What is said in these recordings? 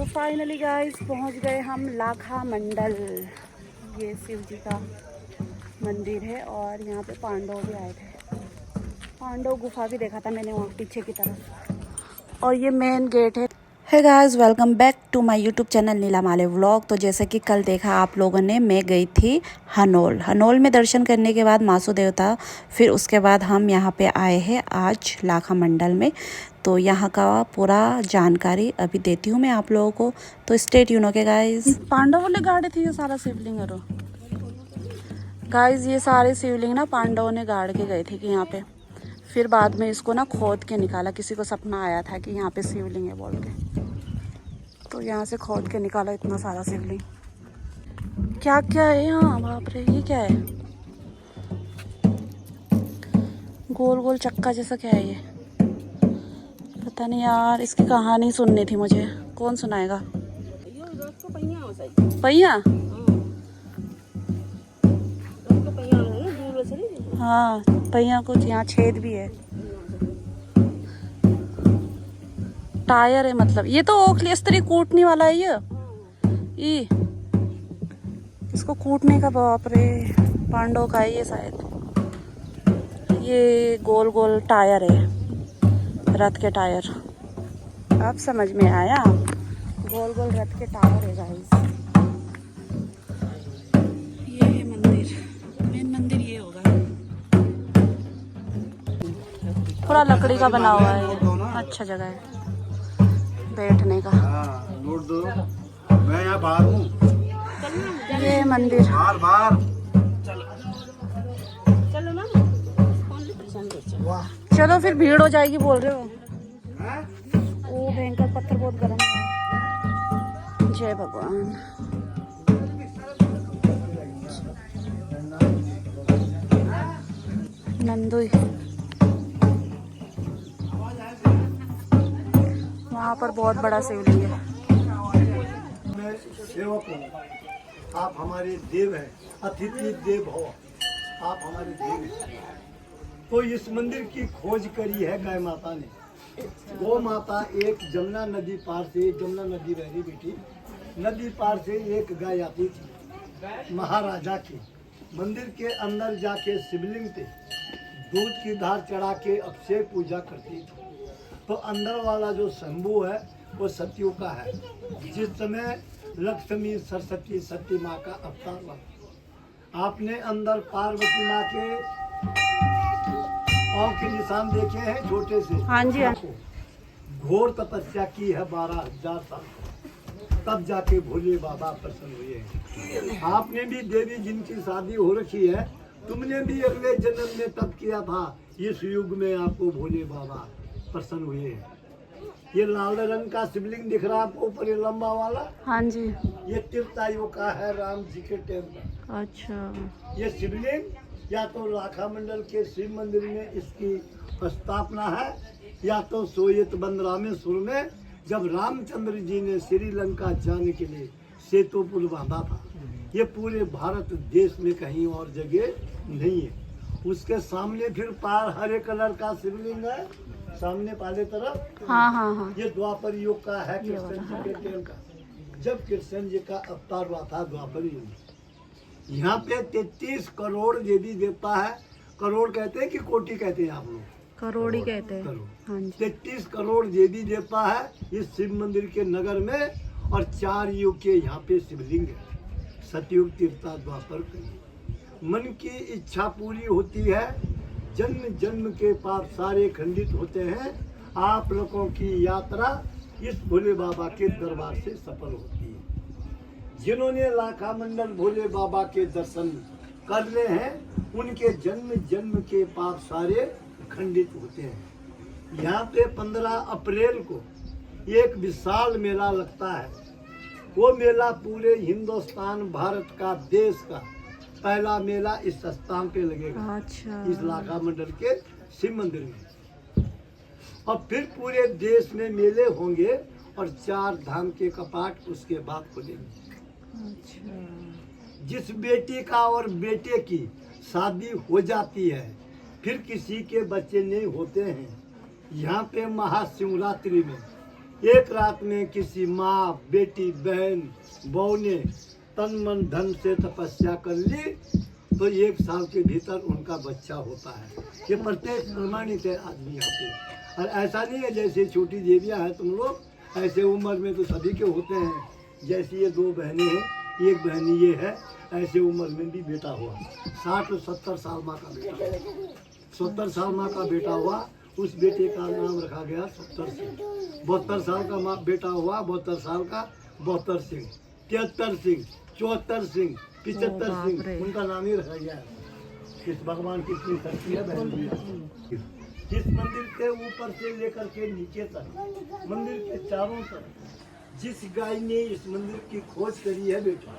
तो finally guys पहुंच गए हम लाखा मंडल। ये शिव जी का मंदिर है और यहाँ पे पांडव भी आए थे। पांडव गुफा भी देखा था मैंने वहाँ पीछे की तरफ। और ये मेन गेट है। Hey guys, welcome back to my YouTube channel Neela माले व्लॉग। तो जैसे कि कल देखा आप लोगों ने, मैं गई थी हनोल में दर्शन करने के बाद मासू देवता। फिर उसके बाद हम यहाँ पे आए हैं आज लाखा मंडल में। तो यहाँ का पूरा जानकारी अभी देती हूँ मैं आप लोगों को, तो स्टे ट्यून ओके गाइस। पांडवों ने गाड़े थे ये सारा शिवलिंग। गाइस ये सारे शिवलिंग ना पांडवों ने गाड़ के गए थे कि यहाँ पे। फिर बाद में इसको ना खोद के निकाला। किसी को सपना आया था कि यहाँ पे शिवलिंग है बोल के, तो यहाँ से खोद के निकाला इतना सारा शिवलिंग। क्या क्या है यहाँ, बाप रे, ये क्या है? गोल गोल चक्का जैसा क्या है ये? पता नहीं यार, इसकी कहानी सुननी थी मुझे। कौन सुनाएगा? पहिया? हाँ, पहिया कुछ यहाँ छेद भी है। टायर है मतलब। ये तो ओखली स्त्री कूटने वाला है ये इसको कूटने का। बाप रे, पांडव का है ये शायद। ये गोल गोल टायर है, रथ के टायर। अब समझ में आया, गोल गोल रथ के टायर है गाइस। ये है मंदिर, मेन मंदिर ये होगा। पूरा लकड़ी का बना हुआ है ये। अच्छा जगह है बैठने का। नोट दो, मैं यहाँ बाहर हूँ। ये मंदिर बाहर चलो, फिर भीड़ हो जाएगी बोल रहे हो। ओ भयंकर पत्थर बहुत गर्म है। जय भगवान। नंदुई वहाँ पर बहुत बड़ा शिवलिंग है। मैं सेवक हूँ, आप हमारे देव हैं, अतिथि देव हो, आप हमारे देव हैं। तो इस मंदिर की खोज करी है गाय माता ने। गौ माता एक जमुना नदी पार से, जमुना नदी बहरी बेटी, नदी पार से एक गाय आती थी महाराजा की। मंदिर के अंदर जाके शिवलिंग पे दूध की धार चढ़ा के अभिषेक पूजा करती थी। तो अंदर वाला जो शंभू है वो सत्यु का है। जिस समय लक्ष्मी सरस्वती सती माँ का अवतार हुआ, आपने अंदर पार्वती माँ के पाँव के निशान देखे हैं छोटे से। हाँ जी, हाँ। घोर तपस्या की है 12,000 साल, तब जाके भोले बाबा प्रसन्न हुए हैं। आपने भी देवी जिनकी शादी हो रखी है, तुमने भी अगले जन्म में तब किया था, इस युग में आपको भोले बाबा प्रसन्न हुए हैं। ये लाल रंग का शिवलिंग दिख रहा है आपको ऊपर, ये लंबा वाला। हाँ जी, ये तीर्थायु का है, राम जी के टेम्पल। अच्छा, ये शिवलिंग या तो लाखा मंडल के शिव मंदिर में इसकी स्थापना है, या तो सोयत बंद रामेश्वर में जब रामचंद्र जी ने श्रीलंका जाने के लिए सेतु पुल बांधा था। ये पूरे भारत देश में कहीं और जगह नहीं है। उसके सामने फिर पार हरे कलर का शिवलिंग है, सामने पाले तरफ। हाँ। ये द्वापर युग का है, कृष्ण जी के टाइम का, जब कृष्ण जी का अवतार हुआ था द्वापर युग में। यहाँ पे 33 करोड़ देवी देवता है। करोड़ कहते हैं कि कोटि कहते हैं आप लोग? करोड़ ही कहते हैं। हाँ जी। 33 करोड़ देवी देवता है इस शिव मंदिर के नगर में। और 4 युग के यहाँ पे शिवलिंग है, सतयुग, त्रेता, द्वापर, कलयुग। मन की इच्छा पूरी होती है, जन्म जन्म के पाप सारे खंडित होते हैं। आप लोगों की यात्रा इस भोले बाबा के दरबार से सफल होती है। जिन्होंने लाखा मंडल भोले बाबा के दर्शन कर ले हैं, उनके जन्म जन्म के पाप सारे खंडित होते हैं। यहाँ पे 15 अप्रैल को एक विशाल मेला लगता है। वो मेला पूरे हिंदुस्तान, भारत का, देश का पहला मेला इस स्थान पे लगेगा। अच्छा। इस लाखा मंडल के शिव मंदिर में। और फिर पूरे देश में मेले होंगे और 4 धाम के कपाट उसके बाद खुलेंगे। अच्छा। जिस बेटी का और बेटे की शादी हो जाती है, फिर किसी के बच्चे नहीं होते हैं, यहाँ पे महाशिवरात्रि में एक रात में किसी माँ, बेटी, बहन, बहू ने तन मन धन से तपस्या कर ली तो 1 साल के भीतर उनका बच्चा होता है। ये प्रत्येक प्रमाणित है आदमी यहाँ पे। और ऐसा नहीं है जैसे छोटी देवियाँ हैं तुम लोग, ऐसे उम्र में तो सभी के होते हैं। जैसे ये 2 बहनें हैं, एक बहन ये है, ऐसे उम्र में भी बेटा हुआ। 60-70 साल माँ का बेटा, 70 साल माँ का बेटा हुआ। उस बेटे का नाम रखा गया 70 सिंह। 72 साल का माँ बेटा हुआ, 72 साल का 72 सिंह। 73 सिंह, 74 सिंह, 75 सिंह, उनका नाम ही रखा गया है। इस भगवान की इतनी शक्ति है बहन। इस मंदिर के ऊपर से लेकर के नीचे तक, मंदिर के चारों तरफ जिस गाय ने इस मंदिर की खोज करी है बेटा,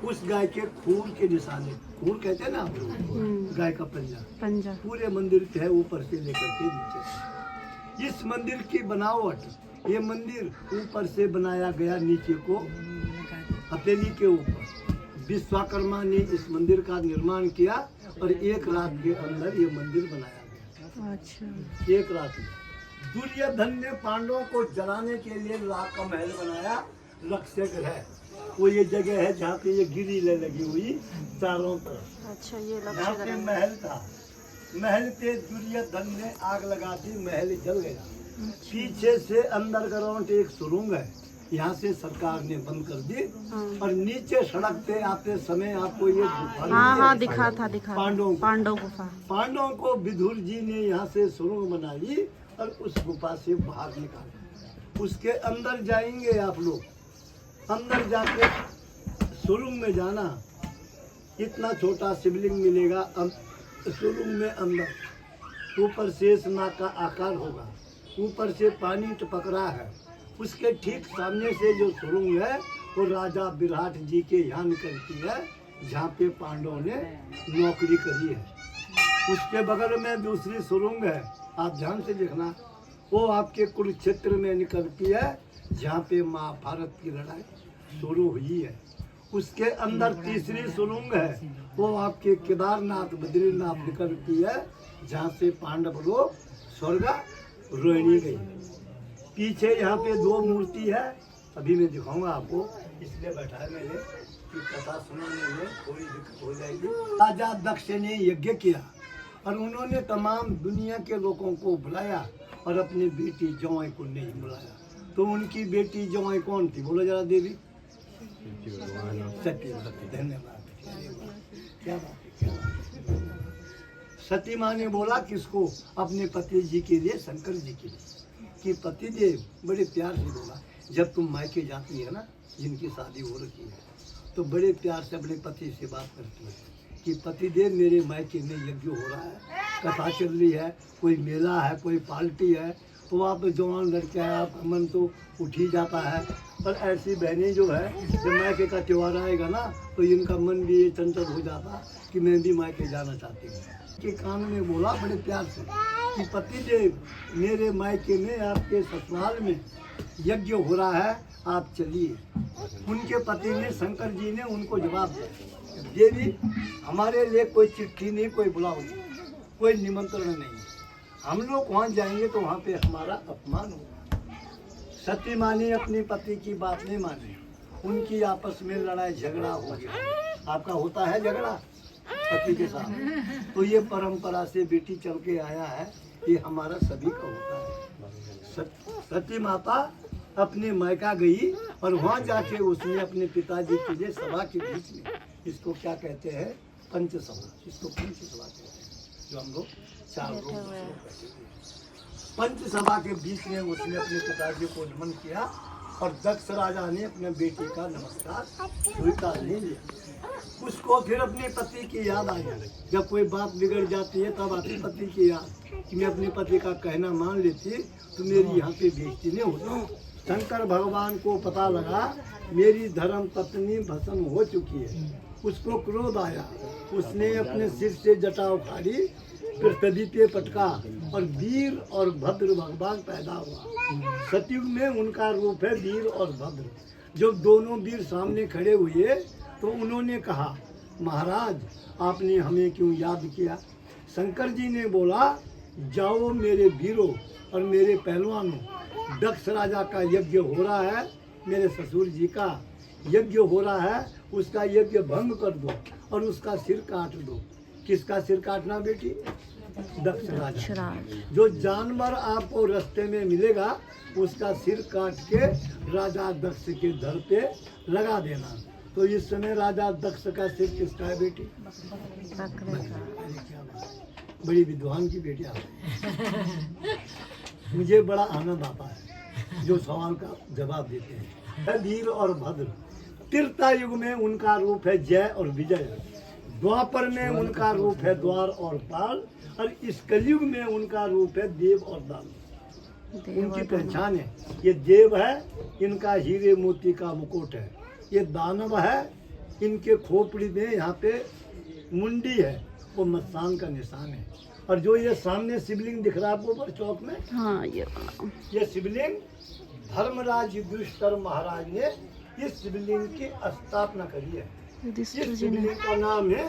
उस गाय के खूर के निशाने, खूर कहते हैं ना आप लोग, गाय का पंजा पूरे मंदिर के है ऊपर से लेकर के नीचे तक। इस मंदिर की बनावट, ये मंदिर ऊपर से बनाया गया नीचे को हथेली के ऊपर। विश्वकर्मा ने इस मंदिर का निर्माण किया और 1 रात के अंदर ये मंदिर बनाया गया। अच्छा। 1 रात में दुर्योधन ने पांडवों को जलाने के लिए लाख का महल बनाया। रक्षक है वो ये जगह है जहाँ पे ये गिरिलें लगी हुई चारों तरफ। अच्छा, ये यहाँ पे महल था। महल पे दुर्योधन ने आग लगा दी, महल जल गया। पीछे से अंदर ग्राउंड एक सुरंग है, यहाँ से सरकार ने बंद कर दी। और नीचे सड़क पे आते समय आपको ये गुफा दिखा था पांडवों को विदुर जी ने यहाँ से सुरंग बनाई और उस गुफा से बाहर निकाला। उसके अंदर जाएंगे आप लोग, अंदर जाके सुरंग में जाना, इतना छोटा शिवलिंग मिलेगा सुरंग में अंदर। ऊपर शेषनाग का आकार होगा, ऊपर से पानी टपक रहा है। उसके ठीक सामने से जो सुरंग है वो राजा विराट जी के यहाँ निकलती है, जहाँ पे पांडवों ने नौकरी करी है। उसके बगल में दूसरी सुरंग है, आप ध्यान से देखना, वो आपके कुरुक्षेत्र में निकलती है, जहाँ पे महाभारत की लड़ाई शुरू हुई है। उसके अंदर तीसरी सुरंग है, वो आपके केदारनाथ बद्रीनाथ निकलती है, जहाँ से पांडव लोग स्वर्ग रोहिणी गई। पीछे यहाँ पे 2 मूर्ति है, अभी मैं दिखाऊंगा आपको, इसलिए बैठा है मैंने कि कथा सुनाने में थोड़ी दिक्कत हो जाएगी। राजा दक्ष ने यज्ञ किया और उन्होंने तमाम दुनिया के लोगों को बुलाया और अपनी बेटी जौई को नहीं बुलाया। तो उनकी बेटी जौई कौन थी, बोलो जरा देवी? सती। धन्यवाद, क्या बात है। सती माँ ने बोला किसको? अपने पति जी के लिए, शंकर जी के लिए, कि पति देव, बड़े प्यार से बोला, जब तुम मायके जाती है ना, जिनकी शादी हो रखी है, तो बड़े प्यार से अपने पति से बात करती है कि पति देव मेरे मायके में यज्ञ हो रहा है, कथा चल रही है, कोई मेला है, कोई पार्टी है, तो आप जवान लड़के हैं, आपका मन तो उठ ही जाता है। पर ऐसी बहनें जो है, जब मायके का त्यौहार आएगा ना, तो इनका मन भी चंचल हो जाता कि मैं भी मायके जाना चाहती हूँ। के कान में बोला बड़े प्यार से कि पति देव मेरे मायके में, आपके ससुराल में यज्ञ हो रहा है, आप चलिए। उनके पति ने, शंकर जी ने उनको जवाब दिया, देवी हमारे लिए कोई चिट्ठी नहीं, कोई बुलाओ नहीं, कोई निमंत्रण नहीं, हम लोग वहाँ जाएंगे तो वहाँ पे हमारा अपमान होगा। सती माँ ने अपने पति की बात नहीं मानी, उनकी आपस में लड़ाई झगड़ा हो गया। आपका होता है झगड़ा पति के साथ, तो ये परंपरा से बेटी चल के आया है, ये हमारा सभी का होता है। सती माता अपने मायका गई और वहाँ जाके उसने अपने पिताजी के लिए सभा के बीच में, इसको क्या कहते हैं, पंचसभा, इसको पंचसभा कहते हैं, जो हम लोग 4 लोग पंचसभा के बीच में उसने अपने पिताजी को नमन किया और दक्ष राजा ने अपने बेटे का नमस्कार स्वीकार नहीं लिया। उसको फिर अपने पति की याद आई। जब कोई बात बिगड़ जाती है तब आती पति की याद कि मैं अपने पति का कहना मान लेती तो मेरी यहाँ पे बेइज्जती नहीं होती। शंकर भगवान को पता लगा मेरी धर्म पत्नी भस्म हो चुकी है, उसको क्रोध आया, उसने अपने सिर से जटा उखाड़ी, फिर तदी पे पटका और वीर और भद्र भगवान पैदा हुआ। सतयुग में उनका रूप है वीर और भद्र। जब दोनों वीर सामने खड़े हुए तो उन्होंने कहा, महाराज आपने हमें क्यों याद किया? शंकर जी ने बोला, जाओ मेरे वीरों और मेरे पहलवानों, दक्ष राजा का यज्ञ हो रहा है, मेरे ससुर जी का यज्ञ हो रहा है, उसका यज्ञ भंग कर दो और उसका सिर काट दो। किसका सिर काटना बेटी? दक्ष राजा। जो जानवर आपको रास्ते में मिलेगा उसका सिर काट के राजा दक्ष के धड़ पे लगा देना। तो इस समय राजा दक्ष का सिर किसका है बेटी? बड़ी विद्वान की बेटी आप। मुझे बड़ा आनंद आता है जो सवाल का जवाब देते हैं। वीर और भद्र, त्रेता युग में उनका रूप है जय और विजय, द्वापर में उनका रूप है द्वार और पाल, और इस कलयुग में उनका रूप है देव और दानव। उनकी पहचान है, ये देव है, इनका हीरे मोती का मुकुट है। ये दानव है, इनके खोपड़ी में यहाँ पे मुंडी है, वो मस्तान का निशान है। और जो ये सामने शिवलिंग दिख रहा है आपको ऊपर चौक में, हाँ ये शिवलिंग धर्मराज युधिष्ठिर महाराज ने इस शिवलिंग की स्थापना करी है। इस शिवलिंग का नाम है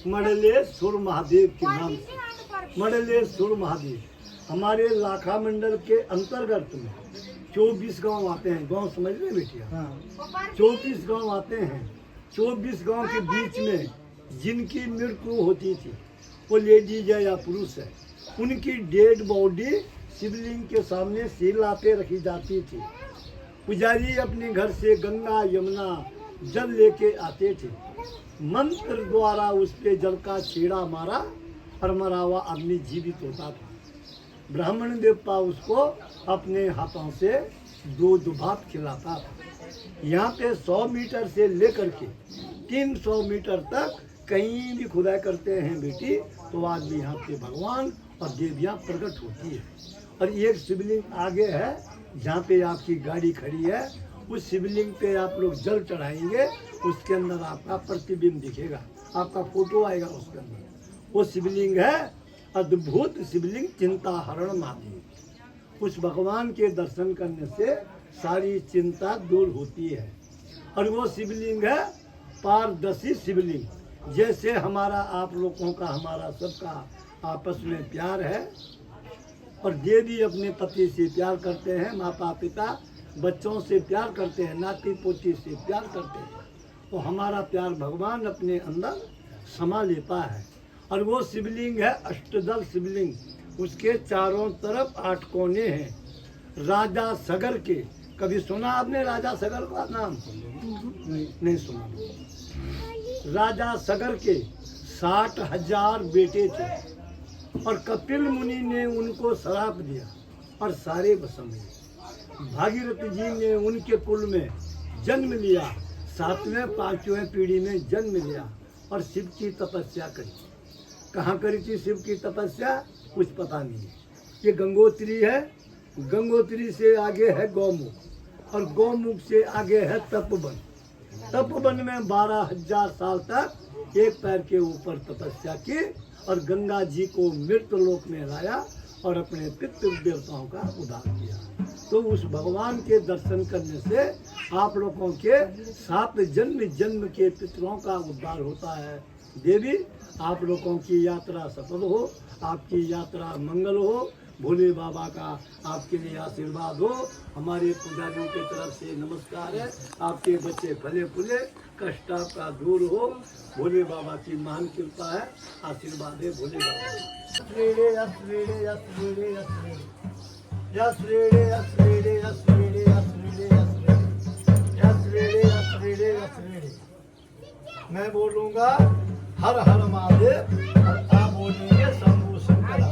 मंडलेश्वर महादेव के नाम से। मंडलेश्वर महादेव हमारे लाखा मंडल के अंतर्गत में 24 गांव आते हैं। गांव समझ रहे बेटिया? 24 गांव आते हैं। 24 गांव के बीच में जिनकी मृत्यु होती थी, वो लेडीज है या पुरुष है, उनकी डेड बॉडी शिवलिंग के सामने शिला पे रखी जाती थी। पुजारी अपने घर से गंगा यमुना जल लेके आते थे, मंत्र द्वारा उस पे जल का छेड़ा मारा और मरा हुआ आदमी जीवित होता था। ब्राह्मण देवता उसको अपने हाथों से दूध भात खिलाता था। यहाँ पे 100 मीटर से लेकर के 300 मीटर तक कहीं भी खुदाई करते हैं बेटी, तो आज भी यहाँ पे भगवान और देवियाँ प्रकट होती है। और एक शिवलिंग आगे है जहाँ पे आपकी गाड़ी खड़ी है, उस शिवलिंग पे आप लोग जल चढ़ाएंगे, उसके अंदर आपका प्रतिबिंब दिखेगा, आपका फोटो आएगा उसके अंदर। वो शिवलिंग है अद्भुत शिवलिंग चिंताहरण महादेव। उस भगवान के दर्शन करने से सारी चिंता दूर होती है। और वो शिवलिंग है पारदर्शी शिवलिंग। जैसे हमारा आप लोगों का हमारा सबका आपस में प्यार है, और देवी अपने पति से प्यार करते हैं, माता पिता बच्चों से प्यार करते हैं, नाती पोती से प्यार करते हैं, तो हमारा प्यार भगवान अपने अंदर समा लेता है। और वो शिवलिंग है अष्टदल शिवलिंग। उसके चारों तरफ 8 कोने हैं। राजा सगर के, कभी सुना आपने राजा सगर का नाम? नहीं सुना। राजा सगर के 60,000 बेटे थे, और कपिल मुनि ने उनको श्राप दिया और सारे भस्म हुए। भागीरथ जी ने उनके कुल में जन्म लिया, 7वें 5वें पीढ़ी में जन्म लिया और शिव की तपस्या करी। कहाँ करी थी शिव की तपस्या कुछ पता नहीं है। ये गंगोत्री है, गंगोत्री से आगे है गौमुख, और गौमुख से आगे है तपोवन। तपोवन में 12,000 साल तक एक पैर के ऊपर तपस्या की और गंगा जी को मृत लोक में लाया और अपने पितृ देवताओं का उद्धार किया। तो उस भगवान के दर्शन करने से आप लोगों के 7 जन्म के पितरों का उद्धार होता है। देवी आप लोगों की यात्रा सफल हो, आपकी यात्रा मंगल हो, भोले बाबा का आपके लिए आशीर्वाद हो। हमारे पुजारियों की तरफ से नमस्कार है। आपके बच्चे फले फूले, कष्ट आपका दूर हो, भोले बाबा की महान कृपा है, आशीर्वाद है भोले बाबा। मैं बोलूँगा हर हर महादेव और आप बोलेंगे शंभू शंकरा।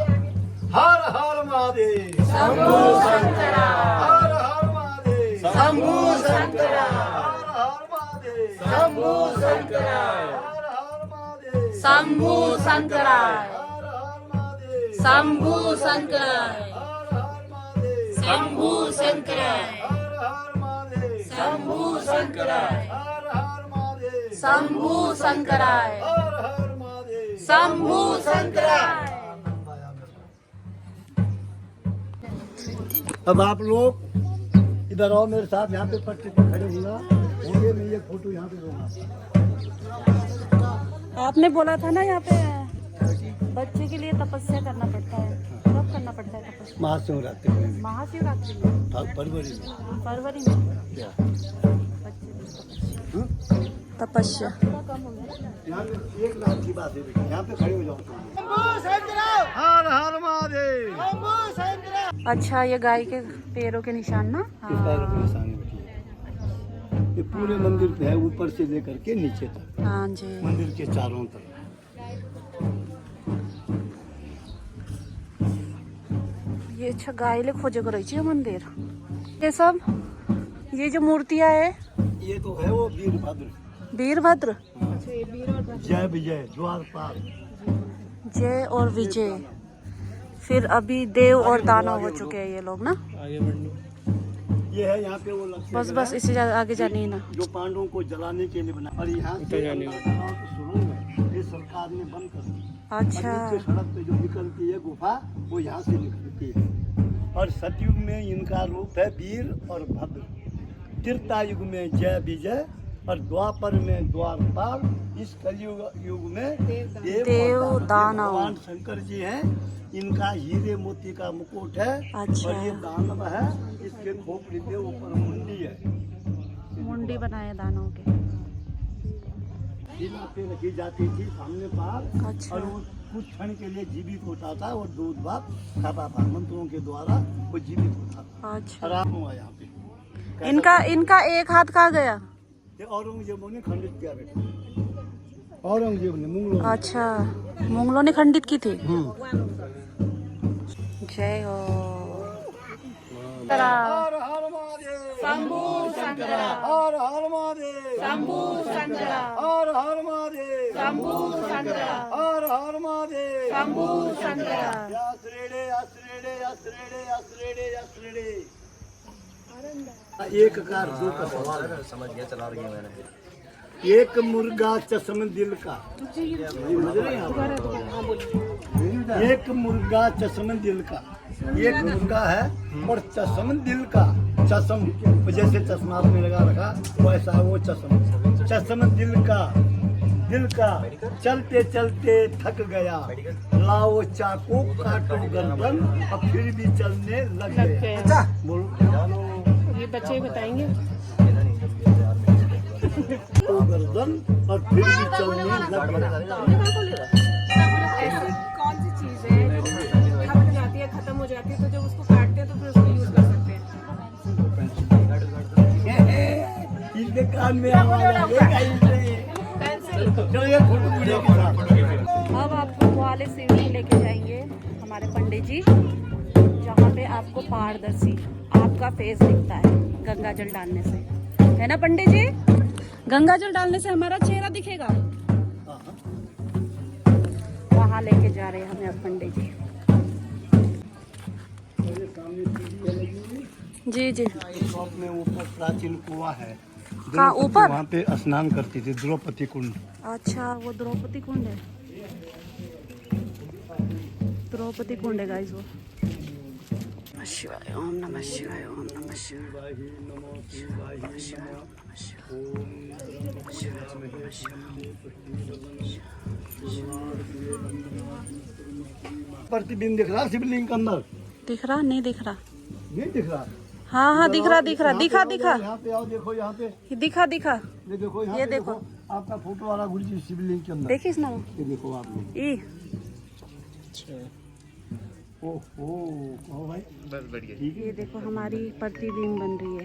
हर हर महादेव शंभू शंकरा, हर हर महादेव शंभू शंकरा, हर हर महादेव शंभू शंकरा, हर हर महादेव शंभू शंकरा, हर हर महादेव शंभू शंकरा, हर हर महादेव शंभू शंकरा, हर हर महादेव शंभू शंकरा, हर हर महादेव शंभू शंकरा, हर हर महादेव शंभू शंकरा। अब आप लोग इधर आओ मेरे साथ, यहाँ पे पट्टी पर खड़े होंगे। मैं ये फोटो यहाँ पे लूंगा। आपने बोला था ना यहाँ पे बच्चे के लिए तपस्या करना पड़ता है, कब करना पड़ता है तपस्या? महाशिवरात्रि में, महाशिवरात्रि में, फरवरी में। फरवरी में क्या? बच्चे की तपस्या। तपस्या कम हो गया ना? यहाँ पे 1 लाख की बात है बेटी, यहाँ पे खड़े हो जाओ। हर हर महादेव। अच्छा, ये गाय के पैरों के निशान ना? ये पैरों के निशान है बेटी, ये पूरे मंदिर पे है, ऊपर से लेकर के नीचे तक, हाँ जी। मंदिर के चारों तरफ। ये अच्छा गायले खोजे को रही मंदिर। ये सब, ये जो मूर्तियां है, ये तो है वो वीरभद्र, वीरभद्र, जय विजय, द्वारपाल, जय और विजय। फिर अभी देव और दानव हो चुके हैं ये लोग ना। ये है यहाँ पे वो लक्ष्य बस बस, इससे आगे जानी है ना। जो पांडवों को जलाने के लिए बना, और यहाँ से शुरू में ये सरकार ने बंद कर दी। अच्छा, और नीचे सड़क पे जो निकलती है गुफा, वो यहाँ से निकलती है। और सतयुग में इनका रूप है वीर और भद्र, त्रेता युग में जय विजय, और द्वापर में द्वारपाल, इस कलयुग युग में देव और दानव। भगवान शंकर जी हैं, इनका हीरे मोती का मुकुट है। अच्छा। और ये दानव है, इसके खोपड़ी के ऊपर मुंडी है, मुंडी बनाए दानव के। शिला पे रखी जाती थी सामने पार। अच्छा। और वो कुछ क्षण के लिए जीवित होता था और दूध भात खाता था, मंत्रों के द्वारा वो जीवित होता था। अच्छा, आराम हुआ यहाँ पे। इनका एक हाथ कहाँ गया? ये औरंगजेब ने खंडित किया बेटा, औरंगजेब ने मुगलों ने। अच्छा, मुगलों ने खंडित की थी। जय हो। हर हर महादेव, शंभू शंकरा, हर हर महादेव, शंभू शंकरा, हर हर महादेव, शंभू शंकरा, हर हर महादेव, शंभू शंकरा। आश्रेडे आश्रेडे आश्रेडे आश्रेडे आश्रेडे। एक कार दो का सवाल है, समझ गया, चला रही है मैंने। एक मुर्गा चश्म दिल का, एक मुर्गा चश्म दिल का, एक मुर्गा है और चश्म दिल का। चश्म जैसे चश्मा आपने लगा रखा, वैसा वो चश्म, चश्म दिल का, दिल का। चलते चलते थक गया, लाओ चाकू काटो गर्दन, और फिर भी चलने लग गया। बोलो, ये बच्चे बताएंगे। तो गर्दन और फिर भी चलने लग गया। ऐसी कौन सी चीज है जो खत्म जाती है, खत्म हो जाती है, तो जब उसको काटते हैं तो फिर उसको यूज कर सकते हैं? इसके कान में आवाज आएगा इसलिए। चलो ये फोटो वीडियो के साथ। अब आपको वाले सीढ़ी लेके जाएंगे हमारे पंडित जी, जहाँ पे आपको पारदर्शी आपका फेस दिखता है गंगा जल डालने से, है ना पंडित जी? गंगा जल डालने से हमारा चेहरा दिखेगा। वहाँ लेके जा रहे हैं हमें अब पंडित जी। जी जी। टॉप में ऊपर प्राचीन कुआं है, कहाँ ऊपर? वहाँ पे स्नान करती थी, द्रौपदी कुंड। अच्छा, वो द्रौपदी कुंड है। द्रौपदी कुंड है गाइस वो। नमः शिवाय, ओम नमः शिवाय, ओम नमः शिवाय, नमः शिवाय, नमः प्रतिबिंब दिख रहा शिवलिंग के अंदर? दिख रहा? नहीं दिख रहा। नहीं दिख रहा? हाँ हाँ दिख रहा, दिख रहा, दिखा दिखा, यहाँ पे आओ, देखो यहाँ पे, दिखा दिखा। ये देखो यहाँ ये पे देखो। आपका फोटो वाला गुरु जी शिवलिंग के अंदर। देखिस ना ये देखो आपने। ई। ओहो, कहो भाई। बस बढ़िया। ठीक है। ये देखो हमारी प्रतिबिंब बन रही है।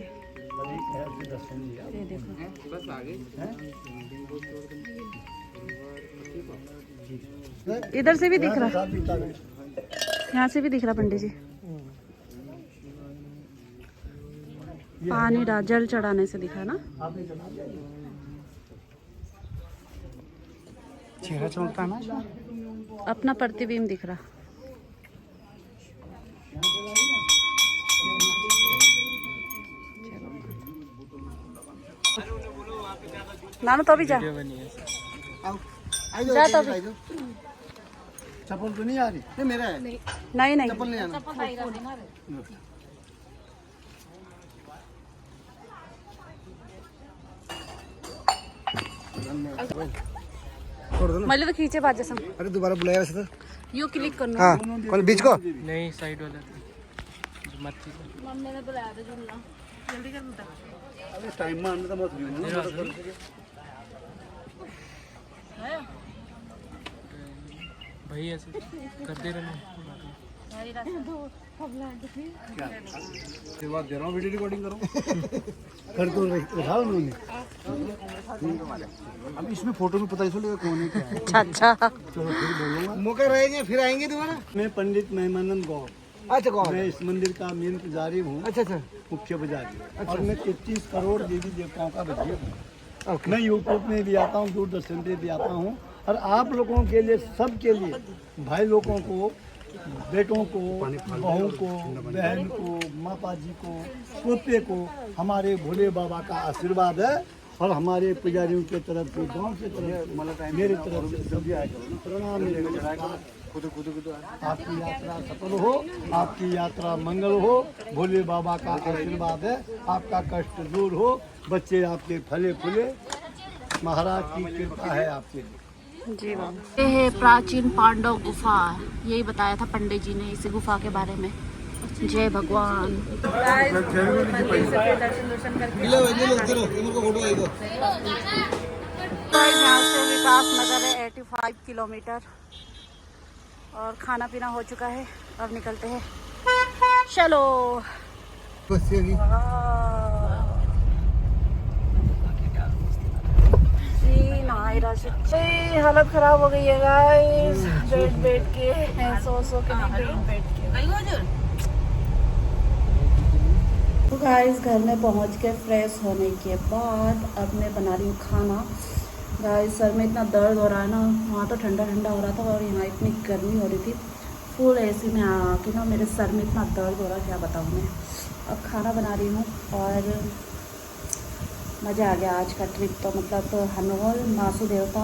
ये देखो। बस आगे। इधर से भी दिख रहा, यहाँ से भी दिख रहा पंडित जी। पानी डाल, जल चढ़ाने से दिखा ना। चेहरा चमकता ना, अपना प्रतिबिंब दिख रहा। नानू तो अभी जा, जा तो अभी। चप्पल तो नहीं आ रही? ये मेरा है। नहीं नहीं, चप्पल नहीं आना। छोड़ दो ना। मैले त खिचे बाजेसम अरे दोबारा बुलाया वैसे तो। यो क्लिक गर्नु हाँ कौन बीच को? नहीं साइड वाला मत मम्मी ने बुलाया था जुड़ना जल्दी कर बता अरे टाइम में आने तो मत भाई ऐसे करते रहना। बात दे रहा हूँ वीडियो रिकॉर्डिंग करो। कर तो उठाओ उन्होंने। अब इसमें फोटो में पता ही चलेगा कौन है क्या है। अच्छा अच्छा चलो फिर बोलूँगा। मौका रहेंगे फिर आएंगे दोबारा। मैं पंडित मेहमानंद गौर, अच्छा कौन? मैं इस मंदिर का मेन पुजारी हूँ, अच्छा अच्छा मुख्य पुजारी। और मैं 33 करोड़ देवी देवताओं का बजिया हूँ। ओके। मैं यूट्यूब में भी आता हूँ, दूरदर्शन पे भी आता हूँ, और आप लोगों के लिए, सबके लिए, भाई लोगों को, बेटों को, बहू को, बहन को, माता जी को, पोते को हमारे भोले बाबा का आशीर्वाद है। और हमारे पुजारियों के तरफ से, गांव के तरफ से, मेरे तरफ से सभी प्रणाम, नमस्कार। आपकी यात्रा सफल हो, आपकी यात्रा मंगल हो, भोले बाबा का आशीर्वाद है, आपका कष्ट दूर हो, बच्चे आपके फले फूले, महाराज की कृपा है आपके लिए। जी मैम। ये है प्राचीन पांडव गुफा, यही बताया था पंडित जी ने इस गुफा के बारे में। जय भगवान। यहाँ से विकास नगर है 85 किलोमीटर, और खाना पीना हो चुका है, अब निकलते हैं। चलो हालत खराब हो गई है गाइस, बैठ के सो के बैठ के। तो गाइस घर में पहुंच के फ्रेश होने के बाद अब मैं बना रही हूँ खाना। गाइस सर में इतना दर्द हो रहा है ना, वहाँ तो ठंडा ठंडा हो रहा था और यहाँ इतनी गर्मी हो रही थी। फुल एसी में आके ना मेरे सर में इतना दर्द हो रहा है, क्या बताऊँ मैं। अब खाना बना रही हूँ और मज़ा आ गया आज का ट्रिप तो, मतलब हनोल, मासू देवता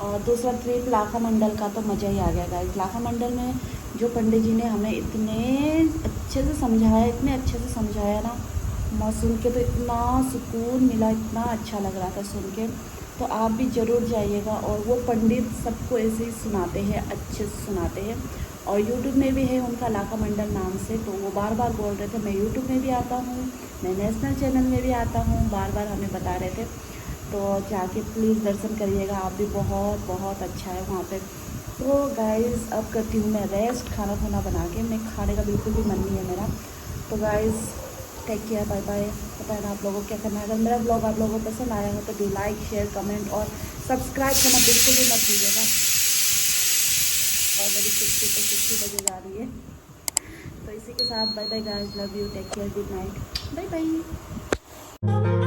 और दूसरा ट्रिप लाखा मंडल का तो मज़ा ही आ गया गाइस। लाखा मंडल में जो पंडित जी ने हमें इतने अच्छे से समझाया, इतने अच्छे से समझाया ना, मैं सुन के तो इतना सुकून मिला, इतना अच्छा लग रहा था सुन के। तो आप भी ज़रूर जाइएगा। और वो पंडित सबको ऐसे ही सुनाते हैं, अच्छे से सुनाते हैं। और यूट्यूब में भी है उनका लाखा मंडल नाम से, तो वो बार बार बोल रहे थे मैं यूट्यूब में भी आता हूँ, मैं नेशनल चैनल में भी आता हूँ, बार बार हमें बता रहे थे। तो जाके प्लीज़ दर्शन करिएगा आप भी, बहुत बहुत अच्छा है वहाँ पे। तो गाइज़ अब करती हूँ मैं रेस्ट, खाना खुना बना के, मैं खाने का बिल्कुल भी मन नहीं है मेरा। तो guys take care, bye bye. पता है ना आप लोगों को क्या करना है। अगर मेरा ब्लॉग आप लोगों को पसंद आया हो तो डू लाइक, शेयर, कमेंट और सब्सक्राइब करना बिल्कुल भी मत भूलिएगा। और मेरी 60 बजे जा रही है। तो इसी के साथ bye bye guys, love you, take care, good night, bye bye.